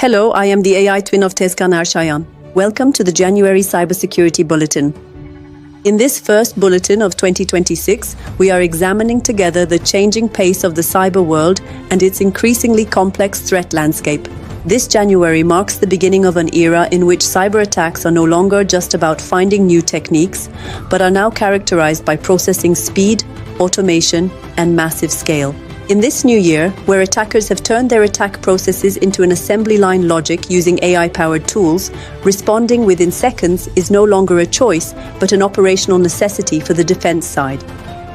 Hello, I am the AITwin of Tezcan Erşayan. Welcome to the January Cyber Security Bulletin. In this first bulletin of 2026, we are examining together the changing pace of the cyber world and its increasingly complex threat landscape. This January marks the beginning of an era in which cyber attacks are no longer just about finding new techniques, but are now characterized by processing speed, automation, and massive scale. In this new year, where attackers have turned their attack processes into an assembly line logic using AI-powered tools, responding within seconds is no longer a choice, but an operational necessity for the defense side.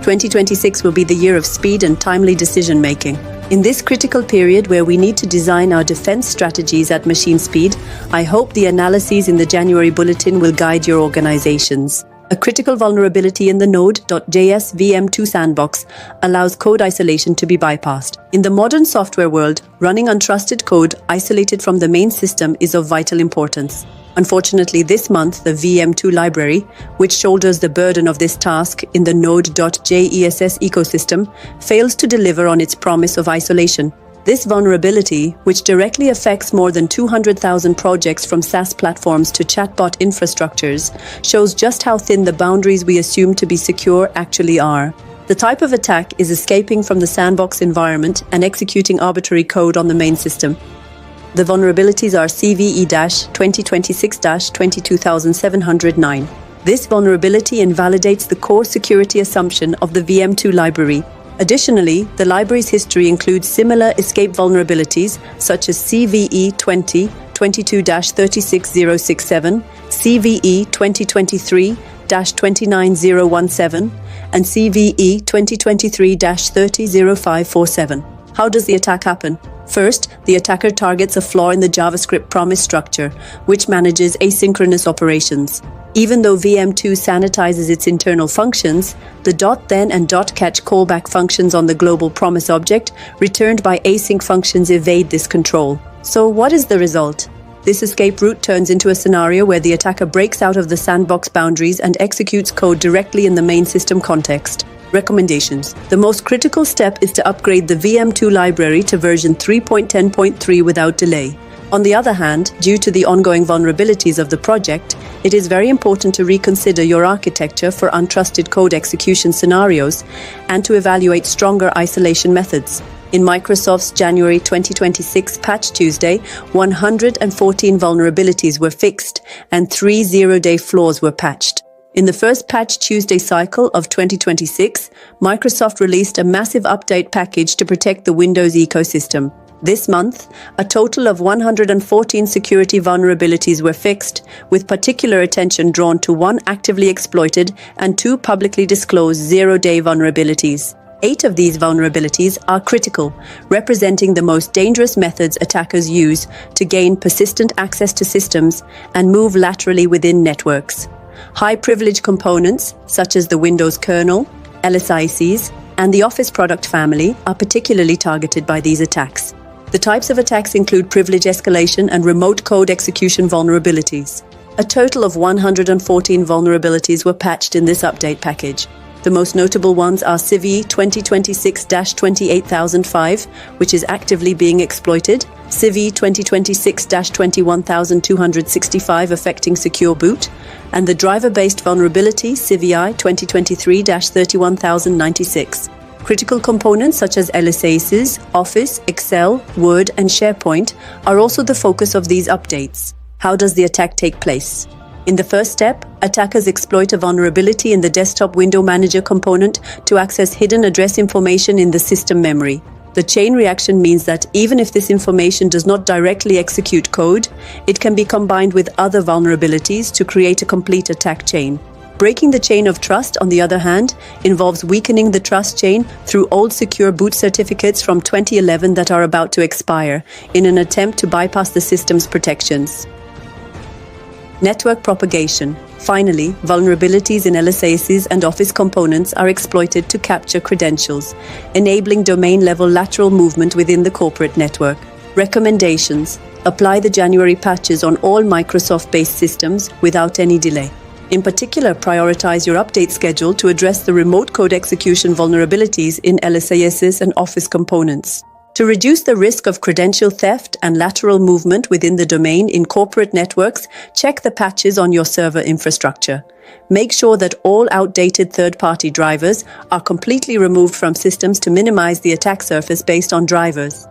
2026 will be the year of speed and timely decision-making. In this critical period where we need to design our defense strategies at machine speed, I hope the analyses in the January bulletin will guide your organizations. A critical vulnerability in the Node.js VM2 sandbox allows code isolation to be bypassed. In the modern software world, running untrusted code isolated from the main system is of vital importance. Unfortunately, this month, the VM2 library, which shoulders the burden of this task in the Node.js ecosystem, fails to deliver on its promise of isolation. This vulnerability, which directly affects more than 200,000 projects from SaaS platforms to chatbot infrastructures, shows just how thin the boundaries we assume to be secure actually are. The type of attack is escaping from the sandbox environment and executing arbitrary code on the main system. The vulnerabilities are CVE-2026-22709. This vulnerability invalidates the core security assumption of the VM2 library. Additionally, the library's history includes similar escape vulnerabilities such as CVE-2022-36067, CVE-2023-29017, and CVE-2023-300547. How does the attack happen? First, the attacker targets a flaw in the JavaScript promise structure, which manages asynchronous operations. Even though VM2 sanitizes its internal functions, the .then and .catch callback functions on the global promise object, returned by async functions, evade this control. So what is the result? This escape route turns into a scenario where the attacker breaks out of the sandbox boundaries and executes code directly in the main system context. Recommendations. The most critical step is to upgrade the VM2 library to version 3.10.3 without delay. On the other hand, due to the ongoing vulnerabilities of the project, it is very important to reconsider your architecture for untrusted code execution scenarios and to evaluate stronger isolation methods. In Microsoft's January 2026 Patch Tuesday, 114 vulnerabilities were fixed and 3 zero-day flaws were patched. In the first Patch Tuesday cycle of 2026, Microsoft released a massive update package to protect the Windows ecosystem. This month, a total of 114 security vulnerabilities were fixed, with particular attention drawn to 1 actively exploited and 2 publicly disclosed zero-day vulnerabilities. 8 of these vulnerabilities are critical, representing the most dangerous methods attackers use to gain persistent access to systems and move laterally within networks. High-privilege components, such as the Windows kernel, LSICs, and the Office product family, are particularly targeted by these attacks. The types of attacks include privilege escalation and remote code execution vulnerabilities. A total of 114 vulnerabilities were patched in this update package. The most notable ones are CVE 2026-28005, which is actively being exploited, CVE 2026-21265 affecting secure boot, and the driver-based vulnerability CVI 2023-31096. Critical components such as LSAs, Office, Excel, Word, and SharePoint are also the focus of these updates. How does the attack take place? In the first step, attackers exploit a vulnerability in the desktop window manager component to access hidden address information in the system memory. The chain reaction means that even if this information does not directly execute code, it can be combined with other vulnerabilities to create a complete attack chain. Breaking the chain of trust, on the other hand, involves weakening the trust chain through old secure boot certificates from 2011 that are about to expire, in an attempt to bypass the system's protections. Network propagation. Finally, vulnerabilities in LSAs and Office components are exploited to capture credentials, enabling domain-level lateral movement within the corporate network. Recommendations. Apply the January patches on all Microsoft-based systems without any delay. In particular, prioritize your update schedule to address the remote code execution vulnerabilities in LSAs and Office components. To reduce the risk of credential theft and lateral movement within the domain in corporate networks, check the patches on your server infrastructure. Make sure that all outdated third-party drivers are completely removed from systems to minimize the attack surface based on drivers.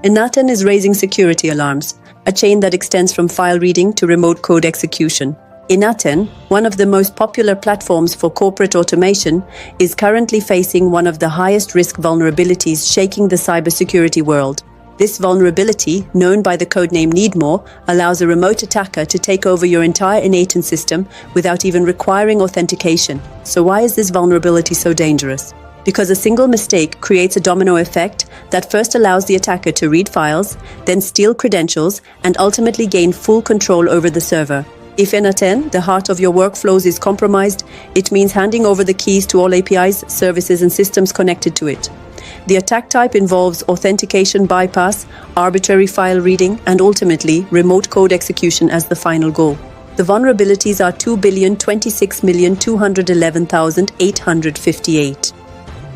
AITwin is raising security alarms, a chain that extends from file reading to remote code execution. AITwin, one of the most popular platforms for corporate automation, is currently facing one of the highest risk vulnerabilities shaking the cybersecurity world. This vulnerability, known by the codename Needmore, allows a remote attacker to take over your entire AITwin system without even requiring authentication. So why is this vulnerability so dangerous? Because a single mistake creates a domino effect that first allows the attacker to read files, then steal credentials, and ultimately gain full control over the server. If AITwin, the heart of your workflows, is compromised, it means handing over the keys to all APIs, services, and systems connected to it. The attack type involves authentication bypass, arbitrary file reading, and ultimately remote code execution as the final goal. The vulnerabilities are 2,026,211,858.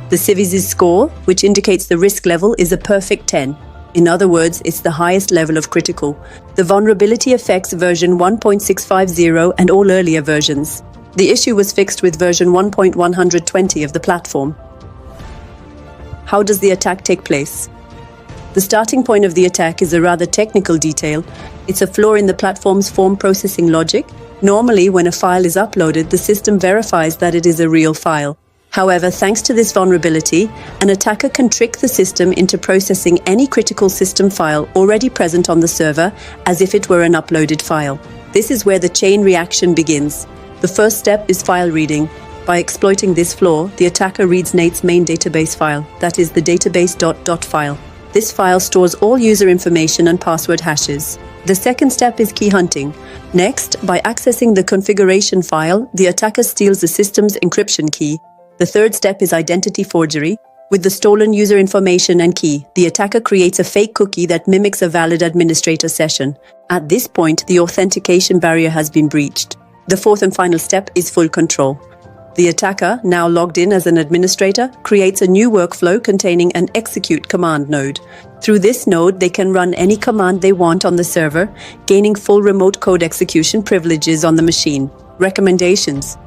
The CISA score, which indicates the risk level, is a perfect 10. In other words, it's the highest level of critical. The vulnerability affects version 1.650 and all earlier versions. The issue was fixed with version 1.120 of the platform. How does the attack take place? The starting point of the attack is a rather technical detail. It's a flaw in the platform's form processing logic. Normally, when a file is uploaded, the system verifies that it is a real file. However, thanks to this vulnerability, an attacker can trick the system into processing any critical system file already present on the server as if it were an uploaded file. This is where the chain reaction begins. The first step is file reading. By exploiting this flaw, the attacker reads NATE's main database file, that is the database.dot file. This file stores all user information and password hashes. The second step is key hunting. Next, by accessing the configuration file, the attacker steals the system's encryption key. The third step is identity forgery. With the stolen user information and key, the attacker creates a fake cookie that mimics a valid administrator session. At this point, the authentication barrier has been breached. The fourth and final step is full control. The attacker, now logged in as an administrator, creates a new workflow containing an execute command node. Through this node, they can run any command they want on the server, gaining full remote code execution privileges on the machine. Recommendations: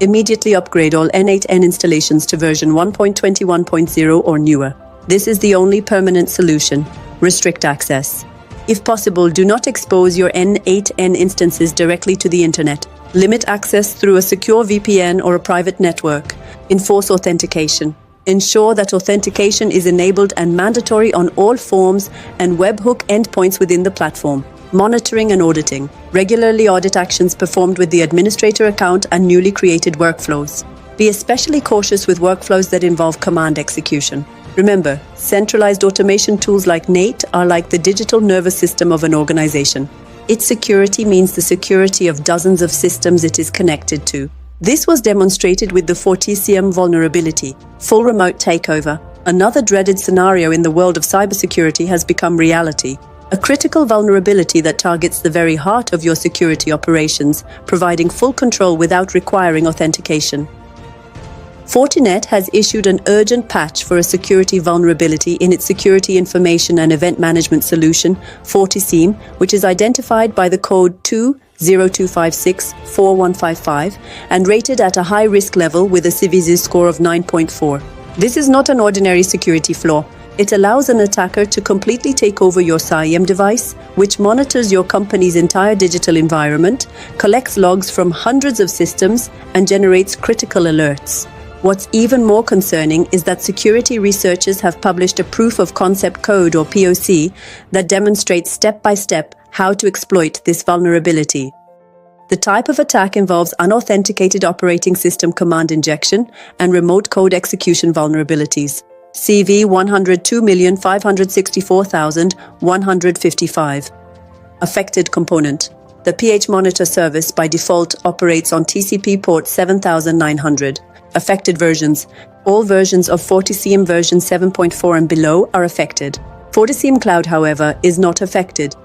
immediately upgrade all AITwin installations to version 1.21.0 or newer. This is the only permanent solution. Restrict access. If possible, do not expose your AITwin instances directly to the internet. Limit access through a secure VPN or a private network. Enforce authentication. Ensure that authentication is enabled and mandatory on all forms and webhook endpoints within the platform. Monitoring and auditing. Regularly audit actions performed with the administrator account and newly created workflows. Be especially cautious with workflows that involve command execution. Remember, centralized automation tools like NATE are like the digital nervous system of an organization. Its security means the security of dozens of systems it is connected to. This was demonstrated with the FortiSIEM vulnerability, full remote takeover. Another dreaded scenario in the world of cybersecurity has become reality. A critical vulnerability that targets the very heart of your security operations, providing full control without requiring authentication. Fortinet has issued an urgent patch for a security vulnerability in its Security Information and Event Management Solution, FortiSIEM, which is identified by the code 202564155 and rated at a high risk level with a CISA score of 9.4. This is not an ordinary security flaw. It allows an attacker to completely take over your SIEM device, which monitors your company's entire digital environment, collects logs from hundreds of systems, and generates critical alerts. What's even more concerning is that security researchers have published a proof of concept code, or POC, that demonstrates step-by-step how to exploit this vulnerability. The type of attack involves unauthenticated operating system command injection and remote code execution vulnerabilities. CV 102,564,155. Affected component. The PH Monitor service by default operates on TCP port 7900. Affected versions. All versions of FortiSIEM version 7.4 and below are affected. FortiSIEM Cloud, however, is not affected.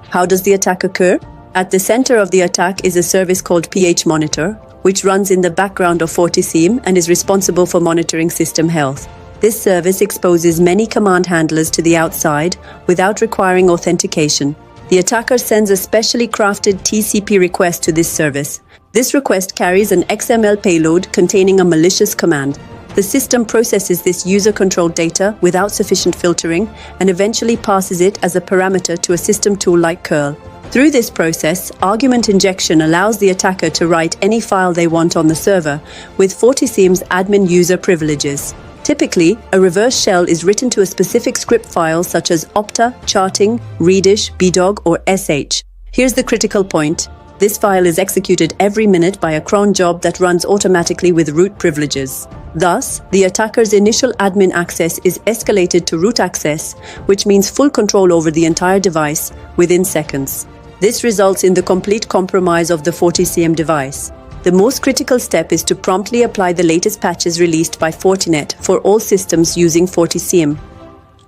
How does the attack occur? At the center of the attack is a service called PH Monitor, which runs in the background of FortiSIEM and is responsible for monitoring system health. This service exposes many command handlers to the outside without requiring authentication. The attacker sends a specially crafted TCP request to this service. This request carries an XML payload containing a malicious command. The system processes this user-controlled data without sufficient filtering and eventually passes it as a parameter to a system tool like curl. Through this process, argument injection allows the attacker to write any file they want on the server with FortiSIEM's admin user privileges. Typically, a reverse shell is written to a specific script file such as opta, charting, readish, bdog, or sh. Here's the critical point. This file is executed every minute by a cron job that runs automatically with root privileges. Thus, the attacker's initial admin access is escalated to root access, which means full control over the entire device within seconds. This results in the complete compromise of the FortiSIEM device. The most critical step is to promptly apply the latest patches released by Fortinet for all systems using FortiSIEM.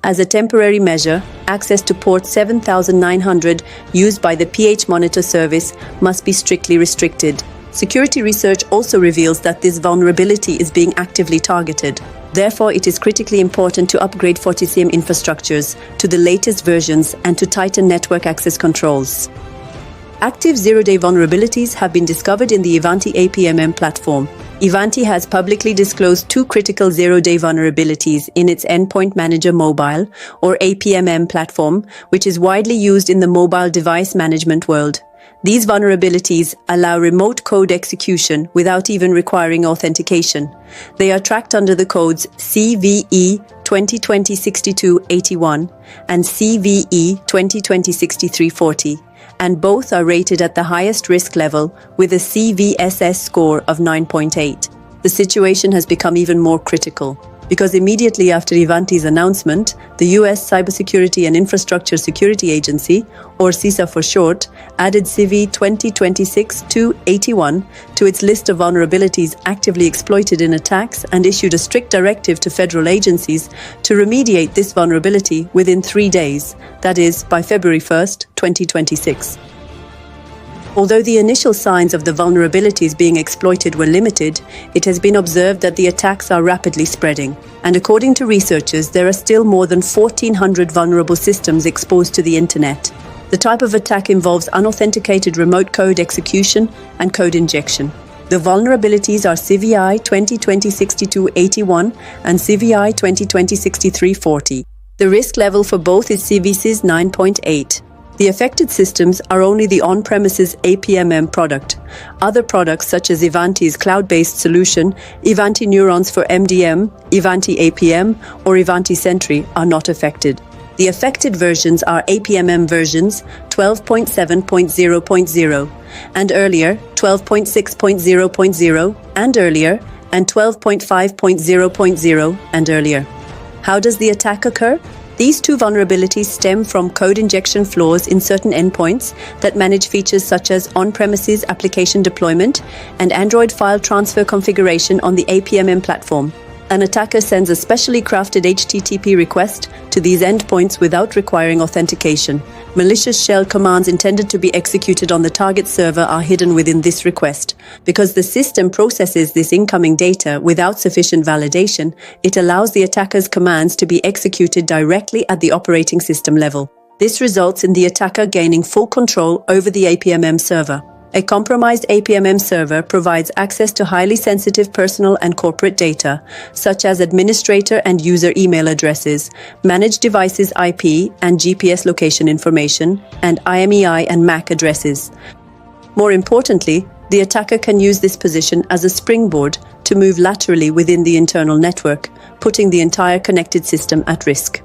As a temporary measure, access to port 7900 used by the PH Monitor service must be strictly restricted. Security research also reveals that this vulnerability is being actively targeted. Therefore, it is critically important to upgrade FortiSIEM infrastructures to the latest versions and to tighten network access controls. Active zero-day vulnerabilities have been discovered in the Ivanti EPMM platform. Ivanti has publicly disclosed 2 critical zero-day vulnerabilities in its Endpoint Manager Mobile, or APMM platform, which is widely used in the mobile device management world. These vulnerabilities allow remote code execution without even requiring authentication. They are tracked under the codes CVE 2020-6281 and CVE 2020-6340. And both are rated at the highest risk level with a CVSS score of 9.8. The situation has become even more critical because immediately after Ivanti's announcement, the US Cyber Security and Infrastructure Security Agency, or CISA for short, added CVE 2026-281 to its list of vulnerabilities actively exploited in attacks and issued a strict directive to federal agencies to remediate this vulnerability within 3 days, that is, by February 1st, 2026. Although the initial signs of the vulnerabilities being exploited were limited, it has been observed that the attacks are rapidly spreading. And according to researchers, there are still more than 1,400 vulnerable systems exposed to the internet. The type of attack involves unauthenticated remote code execution and code injection. The vulnerabilities are CVI 2020-6281 and CVI 2020-6340. The risk level for both is CVSS 9.8. The affected systems are only the on-premises APMM product. Other products such as Ivanti's cloud-based solution, Ivanti Neurons for MDM, Ivanti APM, or Ivanti Sentry are not affected. The affected versions are APMM versions 12.7.0.0 and earlier, 12.6.0.0 and earlier, and 12.5.0.0 and earlier. How does the attack occur? These 2 vulnerabilities stem from code injection flaws in certain endpoints that manage features such as on-premises application deployment and Android file transfer configuration on the APMM platform. An attacker sends a specially crafted HTTP request to these endpoints without requiring authentication. Malicious shell commands intended to be executed on the target server are hidden within this request. Because the system processes this incoming data without sufficient validation, it allows the attacker's commands to be executed directly at the operating system level. This results in the attacker gaining full control over the APMM server. A compromised APMM server provides access to highly sensitive personal and corporate data, such as administrator and user email addresses, managed devices IP and GPS location information, and IMEI and MAC addresses. More importantly, the attacker can use this position as a springboard to move laterally within the internal network, putting the entire connected system at risk.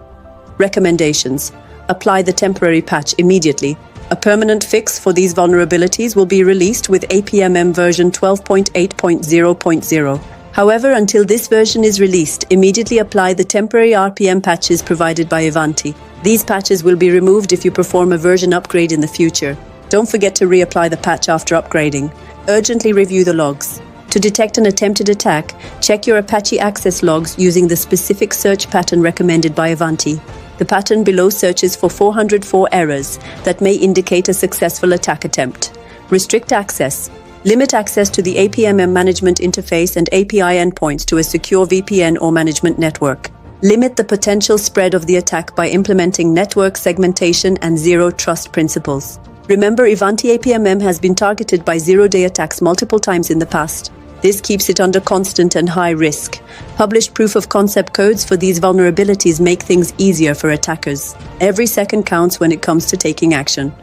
Recommendations: apply the temporary patch immediately. A permanent fix for these vulnerabilities will be released with APMM version 12.8.0.0. However, until this version is released, immediately apply the temporary RPM patches provided by Ivanti. These patches will be removed if you perform a version upgrade in the future. Don't forget to reapply the patch after upgrading. Urgently review the logs. To detect an attempted attack, check your Apache access logs using the specific search pattern recommended by Ivanti. The pattern below searches for 404 errors that may indicate a successful attack attempt. Restrict access. Limit access to the EPMM management interface and API endpoints to a secure VPN or management network. Limit the potential spread of the attack by implementing network segmentation and zero trust principles. Remember, Ivanti EPMM has been targeted by zero-day attacks multiple times in the past. This keeps it under constant and high risk. Published proof-of-concept codes for these vulnerabilities make things easier for attackers. Every second counts when it comes to taking action.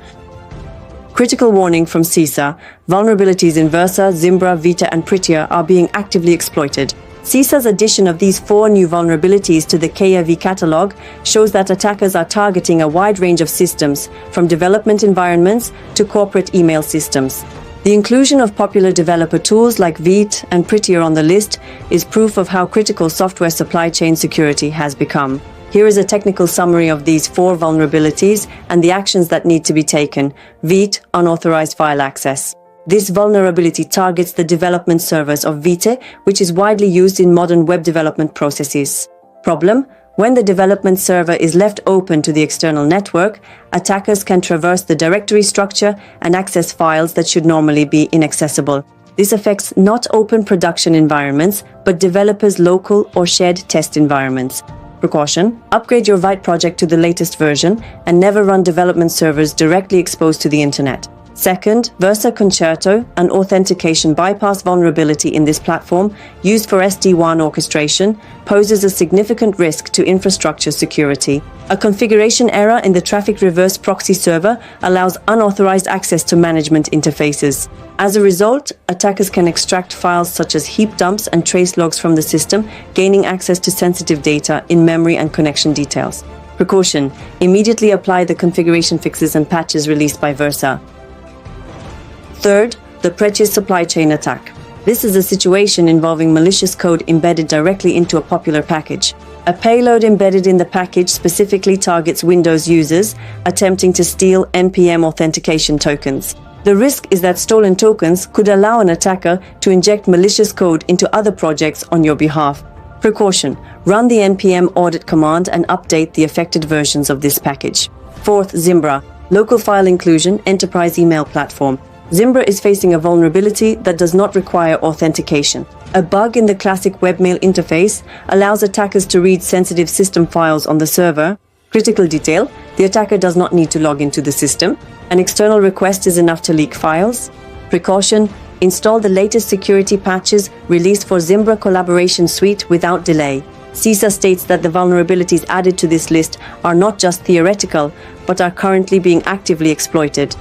Critical warning from CISA: vulnerabilities in Versa, Zimbra, Vite and Prettier are being actively exploited. CISA's addition of these 4 new vulnerabilities to the KEV catalog shows that attackers are targeting a wide range of systems, from development environments to corporate email systems. The inclusion of popular developer tools like Vite and Prettier on the list is proof of how critical software supply chain security has become. Here is a technical summary of these 4 vulnerabilities and the actions that need to be taken. Vite, unauthorized file access. This vulnerability targets the development servers of Vite, which is widely used in modern web development processes. Problem: when the development server is left open to the external network, attackers can traverse the directory structure and access files that should normally be inaccessible. This affects not open production environments, but developers' local or shared test environments. Precaution: upgrade your Vite project to the latest version and never run development servers directly exposed to the internet. Second, Versa Concerto, an authentication bypass vulnerability in this platform, used for SD-WAN orchestration, poses a significant risk to infrastructure security. A configuration error in the traffic reverse proxy server allows unauthorized access to management interfaces. As a result, attackers can extract files such as heap dumps and trace logs from the system, gaining access to sensitive data in memory and connection details. Precaution: immediately apply the configuration fixes and patches released by Versa. Third, the Prettier supply chain attack. This is a situation involving malicious code embedded directly into a popular package. A payload embedded in the package specifically targets Windows users, attempting to steal NPM authentication tokens. The risk is that stolen tokens could allow an attacker to inject malicious code into other projects on your behalf. Precaution: run the npm audit command and update the affected versions of this package. Fourth, Zimbra, local file inclusion enterprise email platform. Zimbra is facing a vulnerability that does not require authentication. A bug in the classic webmail interface allows attackers to read sensitive system files on the server. Critical detail: the attacker does not need to log into the system. An external request is enough to leak files. Precaution: install the latest security patches released for Zimbra Collaboration Suite without delay. CISA states that the vulnerabilities added to this list are not just theoretical, but are currently being actively exploited.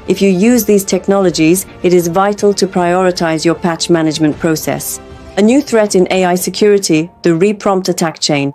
If you use these technologies, it is vital to prioritize your patch management process. A new threat in AI security: the Reprompt attack chain.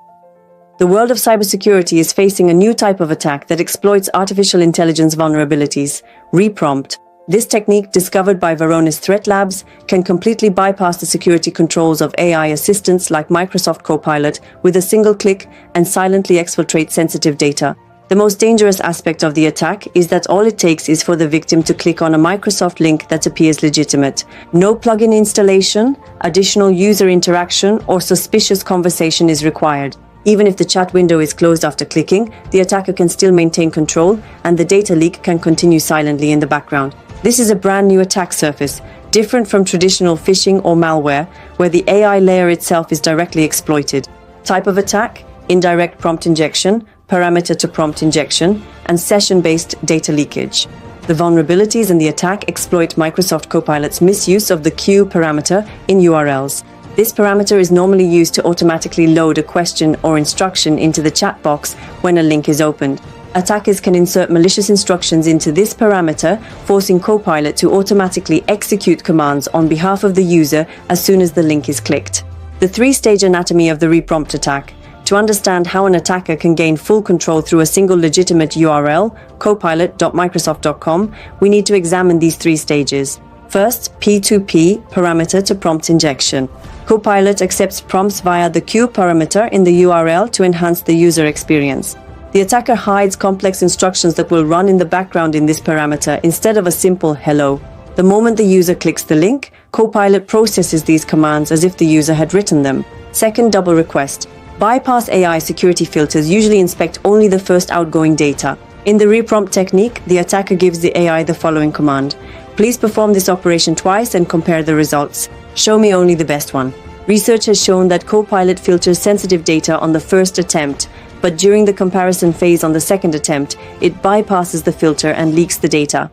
The world of cybersecurity is facing a new type of attack that exploits artificial intelligence vulnerabilities: Reprompt. This technique, discovered by Varonis Threat Labs, can completely bypass the security controls of AI assistants like Microsoft Copilot with a single click and silently exfiltrate sensitive data. The most dangerous aspect of the attack is that all it takes is for the victim to click on a Microsoft link that appears legitimate. No plugin installation, additional user interaction, or suspicious conversation is required. Even if the chat window is closed after clicking, the attacker can still maintain control, and the data leak can continue silently in the background. This is a brand new attack surface, different from traditional phishing or malware, where the AI layer itself is directly exploited. Type of attack: indirect prompt injection, parameter to prompt injection, and session-based data leakage. The vulnerabilities in the attack exploit Microsoft Copilot's misuse of the Q parameter in URLs. This parameter is normally used to automatically load a question or instruction into the chat box when a link is opened. Attackers can insert malicious instructions into this parameter, forcing Copilot to automatically execute commands on behalf of the user as soon as the link is clicked. The 3-stage anatomy of the Reprompt attack. To understand how an attacker can gain full control through a single legitimate URL, copilot.microsoft.com, we need to examine these 3 stages. First, P2P, parameter to prompt injection. Copilot accepts prompts via the Q parameter in the URL to enhance the user experience. The attacker hides complex instructions that will run in the background in this parameter instead of a simple hello. The moment the user clicks the link, Copilot processes these commands as if the user had written them. Second, double request. Bypass AI security filters usually inspect only the first outgoing data. In the Reprompt technique, the attacker gives the AI the following command: Please perform this operation twice and compare the results. Show me only the best one. Research has shown that Copilot filters sensitive data on the first attempt, but during the comparison phase on the second attempt, it bypasses the filter and leaks the data.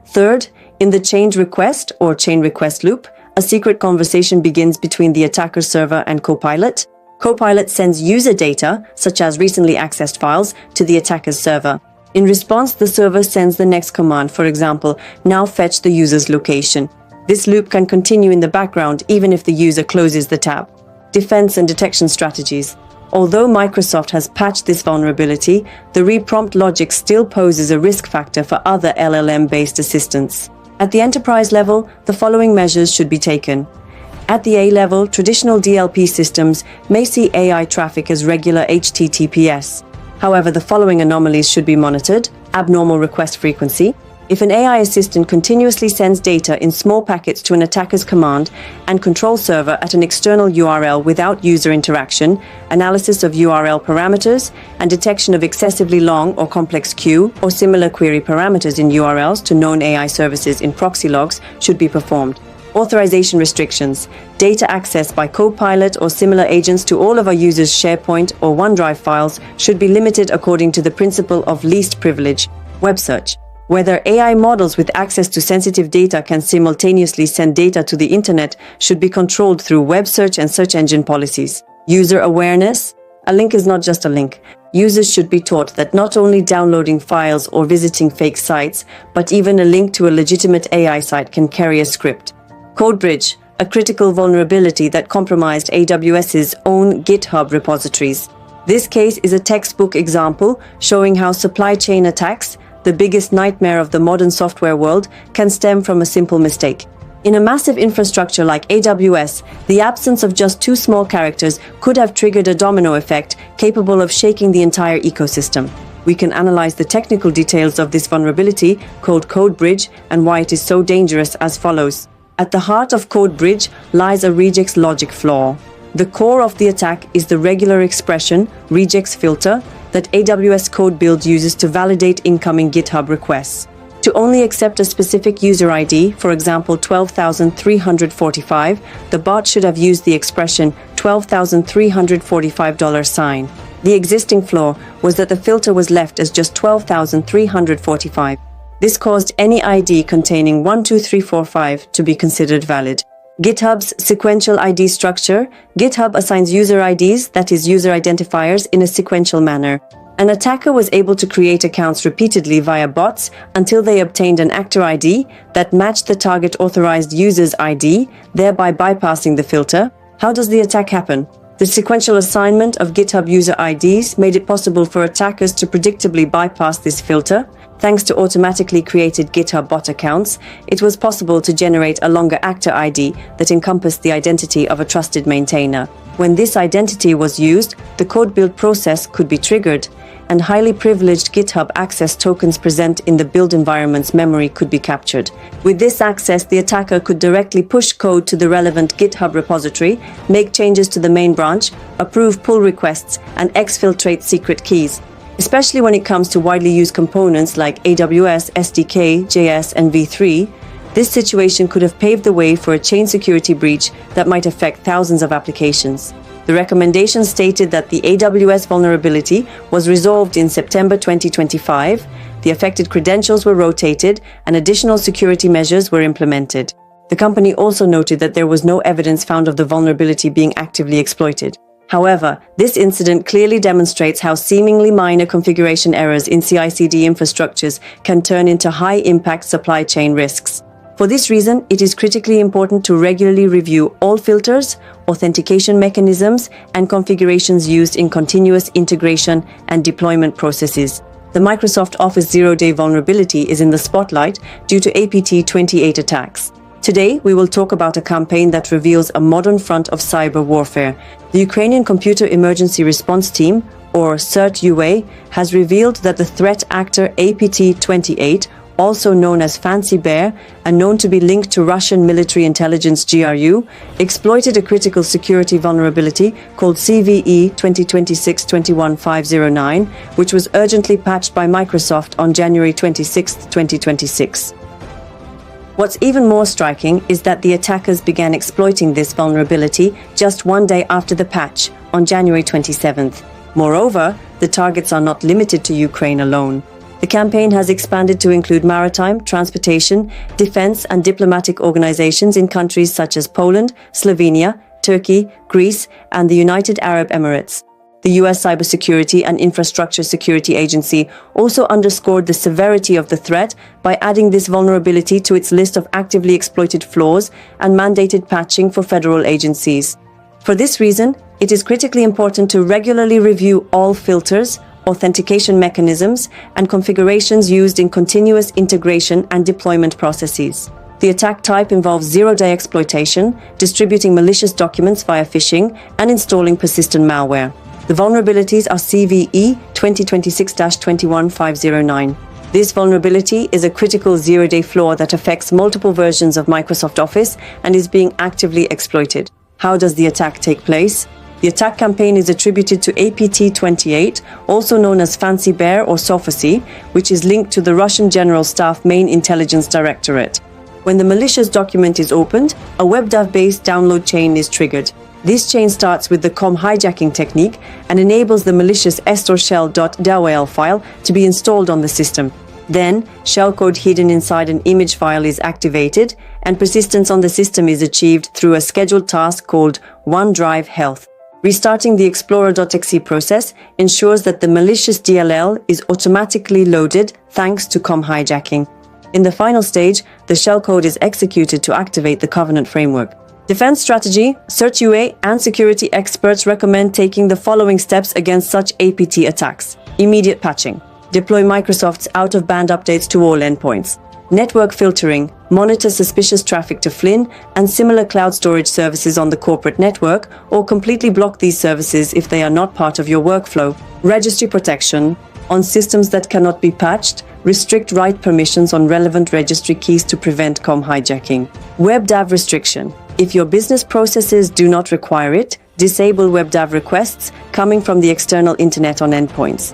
Third, in the chain request or chain request loop, a secret conversation begins between the attacker server and Copilot. Copilot sends user data, such as recently accessed files, to the attacker's server. In response, the server sends the next command, for example, now fetch the user's location. This loop can continue in the background even if the user closes the tab. Defense and detection strategies. Although Microsoft has patched this vulnerability, the Reprompt logic still poses a risk factor for other LLM-based assistants. At the enterprise level, the following measures should be taken. At the A level, traditional DLP systems may see AI traffic as regular HTTPS. However, the following anomalies should be monitored: abnormal request frequency. If an AI assistant continuously sends data in small packets to an attacker's command and control server at an external URL without user interaction, analysis of URL parameters, and detection of excessively long or complex queue or similar query parameters in URLs to known AI services in proxy logs should be performed. Authorization restrictions. Data access by Copilot or similar agents to all of our users' SharePoint or OneDrive files should be limited according to the principle of least privilege. Web search. Whether AI models with access to sensitive data can simultaneously send data to the internet should be controlled through web search and search engine policies. User awareness. A link is not just a link. Users should be taught that not only downloading files or visiting fake sites, but even a link to a legitimate AI site can carry a script. Code bridge, a critical vulnerability that compromised AWS's own GitHub repositories. This case is a textbook example showing how supply chain attacks, the biggest nightmare of the modern software world, can stem from a simple mistake. In a massive infrastructure like AWS, the absence of just two small characters could have triggered a domino effect capable of shaking the entire ecosystem. We can analyze the technical details of this vulnerability, called code bridge, and why it is so dangerous as follows. At the heart of code bridge lies a regex logic flaw. The core of the attack is the regular expression, regex filter, that AWS code build uses to validate incoming GitHub requests. To only accept a specific user ID, for example 12,345, the bot should have used the expression $12,345 . The existing flaw was that the filter was left as just 12,345. This caused any ID containing 12345 to be considered valid. GitHub's sequential ID structure. GitHub assigns user IDs, that is, user identifiers, in a sequential manner. An attacker was able to create accounts repeatedly via bots until they obtained an actor ID that matched the target authorized user's ID, thereby bypassing the filter. How does the attack happen? The sequential assignment of GitHub user IDs made it possible for attackers to predictably bypass this filter. Thanks to automatically created GitHub bot accounts, it was possible to generate a longer actor ID that encompassed the identity of a trusted maintainer. When this identity was used, the code build process could be triggered, and highly privileged GitHub access tokens present in the build environment's memory could be captured. With this access, the attacker could directly push code to the relevant GitHub repository, make changes to the main branch, approve pull requests, and exfiltrate secret keys. Especially when it comes to widely used components like AWS, SDK, JS, and V3, this situation could have paved the way for a chain security breach that might affect thousands of applications. The recommendation stated that the AWS vulnerability was resolved in September 2025, the affected credentials were rotated, and additional security measures were implemented. The company also noted that there was no evidence found of the vulnerability being actively exploited. However, this incident clearly demonstrates how seemingly minor configuration errors in CI/CD infrastructures can turn into high-impact supply chain risks. For this reason, it is critically important to regularly review all filters, authentication mechanisms, and configurations used in continuous integration and deployment processes. The Microsoft Office zero-day vulnerability is in the spotlight due to APT28 attacks. Today, we will talk about a campaign that reveals a modern front of cyber warfare. The Ukrainian Computer Emergency Response Team, or CERT-UA, has revealed that the threat actor APT28, also known as Fancy Bear and known to be linked to Russian military intelligence GRU, exploited a critical security vulnerability called CVE 2026-21509, which was urgently patched by Microsoft on January 26, 2026. What's even more striking is that the attackers began exploiting this vulnerability just one day after the patch, on January 27th. Moreover, the targets are not limited to Ukraine alone. The campaign has expanded to include maritime, transportation, defense, and diplomatic organizations in countries such as Poland, Slovenia, Turkey, Greece, and the United Arab Emirates. The US Cyber Security and Infrastructure Security Agency also underscored the severity of the threat by adding this vulnerability to its list of actively exploited flaws and mandated patching for federal agencies. For this reason, it is critically important to regularly review all filters, authentication mechanisms, and configurations used in continuous integration and deployment processes. The attack type involves zero-day exploitation, distributing malicious documents via phishing, and installing persistent malware. The vulnerabilities are CVE 2026-21509. This vulnerability is a critical zero-day flaw that affects multiple versions of Microsoft Office and is being actively exploited. How does the attack take place? The attack campaign is attributed to APT-28, also known as Fancy Bear or Sophacy, which is linked to the Russian General Staff Main Intelligence Directorate. When the malicious document is opened, a WebDAV-based download chain is triggered. This chain starts with the COM hijacking technique and enables the malicious estorshell.dawal file to be installed on the system. Then, shellcode hidden inside an image file is activated, and persistence on the system is achieved through a scheduled task called OneDrive Health. Restarting the Explorer.exe process ensures that the malicious DLL is automatically loaded thanks to COM hijacking. In the final stage, the shellcode is executed to activate the Covenant framework. Defense strategy, CertUA, and security experts recommend taking the following steps against such APT attacks. Immediate patching. Deploy Microsoft's out-of-band updates to all endpoints. Network filtering. Monitor suspicious traffic to Flynn and similar cloud storage services on the corporate network, or completely block these services if they are not part of your workflow. Registry protection. On systems that cannot be patched, restrict write permissions on relevant registry keys to prevent COM hijacking. WebDAV restriction. If your business processes do not require it, disable WebDAV requests coming from the external internet on endpoints.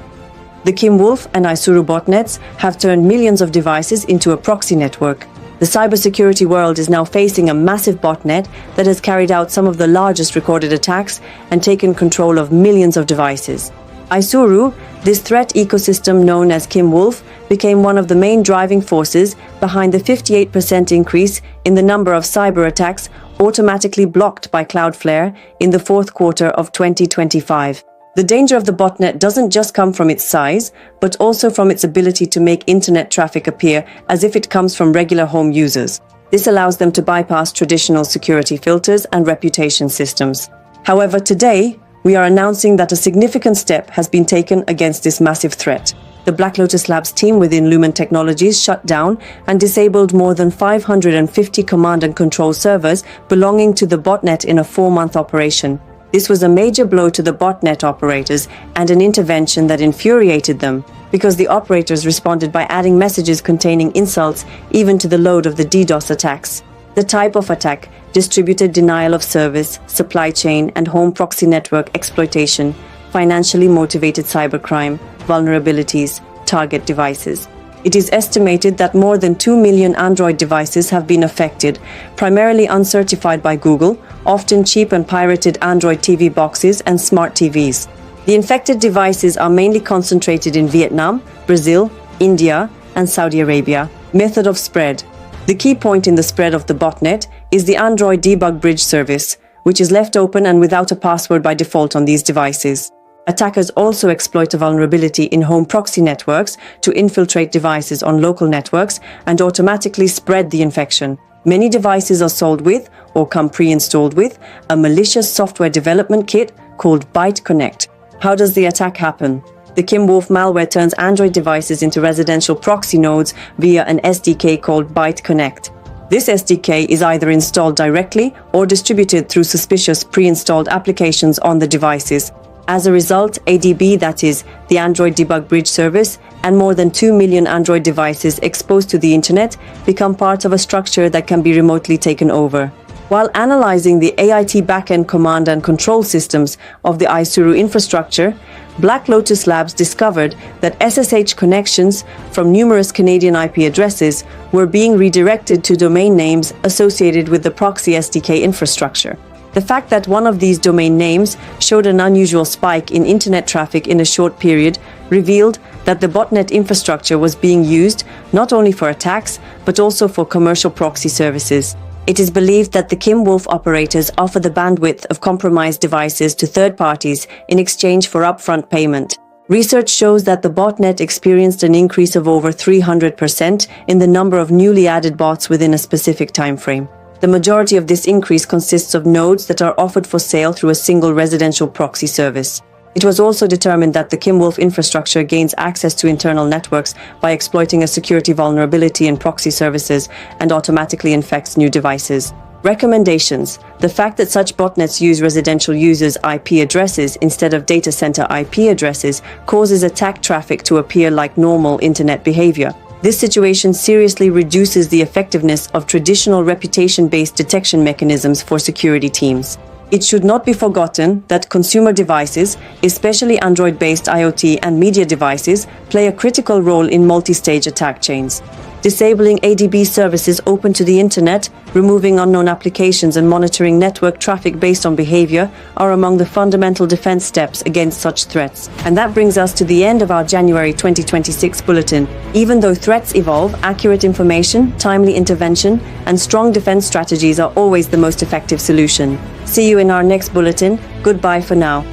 The Kim Wolf and Isuru botnets have turned millions of devices into a proxy network. The cybersecurity world is now facing a massive botnet that has carried out some of the largest recorded attacks and taken control of millions of devices. Isuru, this threat ecosystem known as Kim Wolf, became one of the main driving forces behind the 58% increase in the number of cyber attacks automatically blocked by Cloudflare in the fourth quarter of 2025. The danger of the botnet doesn't just come from its size, but also from its ability to make internet traffic appear as if it comes from regular home users. This allows them to bypass traditional security filters and reputation systems. However, today, we are announcing that a significant step has been taken against this massive threat. The Black Lotus Labs team within Lumen Technologies shut down and disabled more than 550 command and control servers belonging to the botnet in a 4-month operation. This was a major blow to the botnet operators and an intervention that infuriated them, because the operators responded by adding messages containing insults even to the load of the DDoS attacks. The type of attack: distributed denial of service, supply chain and home proxy network exploitation, financially motivated cybercrime, vulnerabilities, target devices. It is estimated that more than 2 million Android devices have been affected, primarily uncertified by Google, often cheap and pirated Android TV boxes and smart TVs. The infected devices are mainly concentrated in Vietnam, Brazil, India, and Saudi Arabia. Method of spread. The key point in the spread of the botnet is the Android debug bridge service, which is left open and without a password by default on these devices. Attackers also exploit a vulnerability in home proxy networks to infiltrate devices on local networks and automatically spread the infection. Many devices are sold with, or come pre-installed with, a malicious software development kit called Vite Connect. How does the attack happen? The Kim Wolf malware turns Android devices into residential proxy nodes via an SDK called Vite Connect. This SDK is either installed directly or distributed through suspicious pre-installed applications on the devices. As a result, ADB, that is, the Android Debug Bridge service, and more than 2 million Android devices exposed to the internet become part of a structure that can be remotely taken over. While analyzing the AIT backend command and control systems of the ISURU infrastructure, Black Lotus Labs discovered that SSH connections from numerous Canadian IP addresses were being redirected to domain names associated with the proxy SDK infrastructure. The fact that one of these domain names showed an unusual spike in internet traffic in a short period revealed that the botnet infrastructure was being used not only for attacks, but also for commercial proxy services. It is believed that the Kim Wolf operators offer the bandwidth of compromised devices to third parties in exchange for upfront payment. Research shows that the botnet experienced an increase of over 300% in the number of newly added bots within a specific time frame. The majority of this increase consists of nodes that are offered for sale through a single residential proxy service. It was also determined that the Kim Wolf infrastructure gains access to internal networks by exploiting a security vulnerability in proxy services and automatically infects new devices. Recommendations: the fact that such botnets use residential users' IP addresses instead of data center IP addresses causes attack traffic to appear like normal internet behavior. This situation seriously reduces the effectiveness of traditional reputation-based detection mechanisms for security teams. It should not be forgotten that consumer devices, especially Android-based IoT and media devices, play a critical role in multi-stage attack chains. Disabling ADB services open to the internet, removing unknown applications and monitoring network traffic based on behavior are among the fundamental defense steps against such threats. And that brings us to the end of our January 2026 bulletin. Even though threats evolve, accurate information, timely intervention, and strong defense strategies are always the most effective solution. See you in our next bulletin. Goodbye for now.